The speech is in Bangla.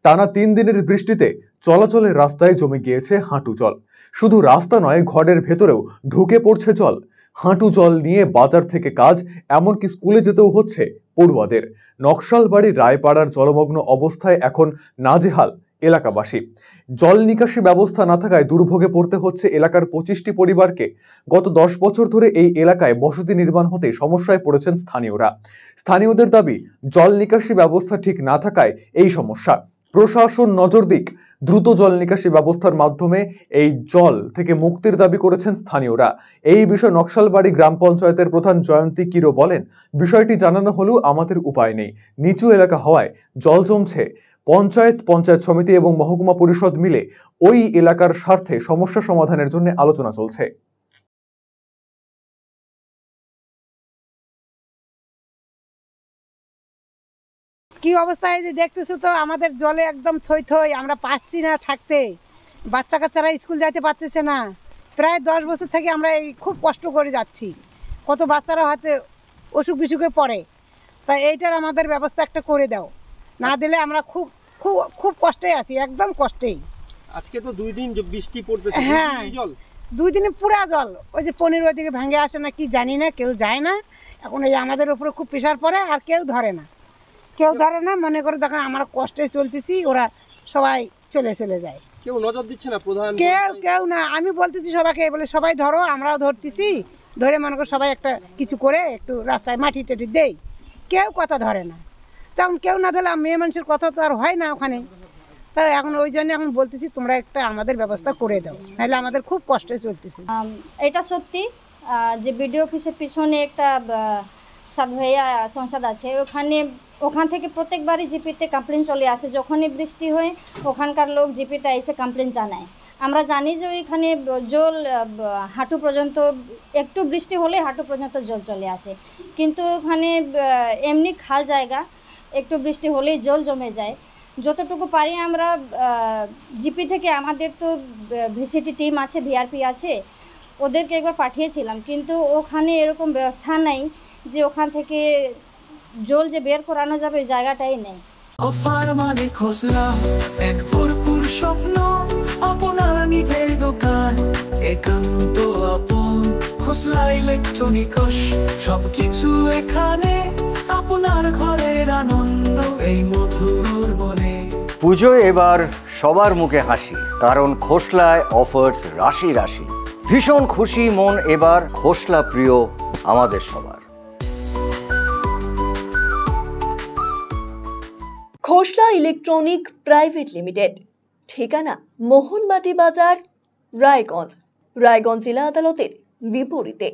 টানা 3 দিনের বৃষ্টিতে চলাচলের রাস্তায় জমে গিয়েছে হাঁটু জল। শুধু রাস্তা নয়, ঘরের ভেতরেও ঢুকে পড়ছে জল। হাঁটু জল নিয়ে বাজার থেকে কাজ, এমনকি স্কুলে যেতেও হচ্ছে পড়ুয়াদের। নকশালবাড়ি রায়পাড়ার জলমগ্ন অবস্থায় এখন নাজেহাল এলাকাবাসী। জল নিকাশি ব্যবস্থা না থাকায় দুর্ভোগে পড়তে হচ্ছে এলাকার 25টি পরিবারকে। গত 10 বছর ধরে এই এলাকায় বসতি নির্মাণ হতে সমস্যায় পড়েছেন স্থানীয়রা। স্থানীয়দের দাবি, জল নিকাশি ব্যবস্থা ঠিক না থাকায় এই সমস্যা। প্রশাসন নজর দিক, দ্রুত জল নিকাশি ব্যবস্থার মাধ্যমে এই জল থেকে মুক্তির দাবি করেছেন স্থানীয়রা। এই বিষয়ে নকশালবাড়ি গ্রাম পঞ্চায়েতের প্রধান জয়ন্তী কিরো বলেন, বিষয়টি জানানো হলেও আমাদের উপায় নেই। নিচু এলাকা হওয়ায় জল জমছে। পঞ্চায়েত সমিতি এবং মহকুমা পরিষদ মিলে ওই এলাকার স্বার্থে সমস্যা সমাধানের জন্য আলোচনা চলছে। কি অবস্থায় যে দেখতেছো তো, আমাদের জলে একদম থই থই, আমরা পাচ্ছি না থাকতে। বাচ্চা কাচ্চারা স্কুল যাইতে পারতেছে না। প্রায় 10 বছর থেকে আমরা এই খুব কষ্ট করে যাচ্ছি। কত বাচ্চারা হয়তো অসুখ বিসুখে পড়ে। তাই এইটার আমাদের ব্যবস্থা একটা করে দাও, না দিলে আমরা খুব খুব খুব কষ্টে আছি, একদম কষ্টেই। আজকে তো 2 দিন বৃষ্টি পড়তেছে, হ্যাঁ, জল 2 দিনে পুরা জল। ওই যে পনির ওইদিকে ভেঙে আসে না কি জানি না, কেউ যায় না। এখন এই আমাদের উপরে খুব প্রেশার পড়ে, আর কেউ ধরে না। মনে করে দেখেন আমরা কষ্টে চলতেছি, ওরা সবাই চলে যায়। কেউ নজর দিচ্ছে না, প্রধান কেউ না। আমি বলতেছি সবাইকে, বলে সবাই ধরো, আমরাও ধরতেছি। ধরে মনে করো সবাই একটা কিছু করে একটু রাস্তায় মাটি টাটি দেই, কেউ কথা ধরে না। তখন কেউ না ধরলে মেয়ে মানুষের কথা তো আর হয় না ওখানে। তাই এখন ওই জন্য এখন বলতেছি তোমরা একটা আমাদের ব্যবস্থা করে দাও, নাহলে আমাদের খুব কষ্টে চলতেছে। এটা সত্যি যে বিডিও অফিসের পিছনে একটা সাতভাইয়া সংসদ আছে, ওখান থেকে প্রত্যেকবারই জিপিতে কমপ্লেন চলে আসে। যখনই বৃষ্টি হয় ওখানকার লোক জিপিতে এসে কমপ্লেন জানায়। আমরা জানি যে ওইখানে জল হাঁটু পর্যন্ত, একটু বৃষ্টি হলে হাঁটু পর্যন্ত জল চলে আসে। কিন্তু ওখানে এমনি খাল জায়গা, একটু বৃষ্টি হলেই জল জমে যায়। যতটুকু পারি আমরা জিপি থেকে, আমাদের তো ভিসিটি টিম আছে, ভিআরপি আছে, ওদেরকে একবার পাঠিয়েছিলাম, কিন্তু ওখানে এরকম ব্যবস্থা নেই যে ওখান থেকে জল যে বের করানো যাবে, ওই জায়গাটাই নেই। অফার মানে খোসলা, এক ভরপুর স্বপ্ন, আপনার নিজের দোকান, একান্ত আপন। খোসলা ইলেকট্রনিক্স, সবকিছু এখানে, আপনার ঘরের আনন্দ এই মধুর বনে। পুজোয় এবার সবার মুখে হাসি, কারণ খোসলায় অফার্স রাশি রাশি। ভীষণ খুশি মন এবার, খোসলা প্রিয় আমাদের সবার। খোসলা ইলেকট্রনিক প্রাইভেট লিমিটেড, ঠিকানা মোহনবাটি বাজার, রায়গঞ্জ জেলা আদালতের বিপরীতে।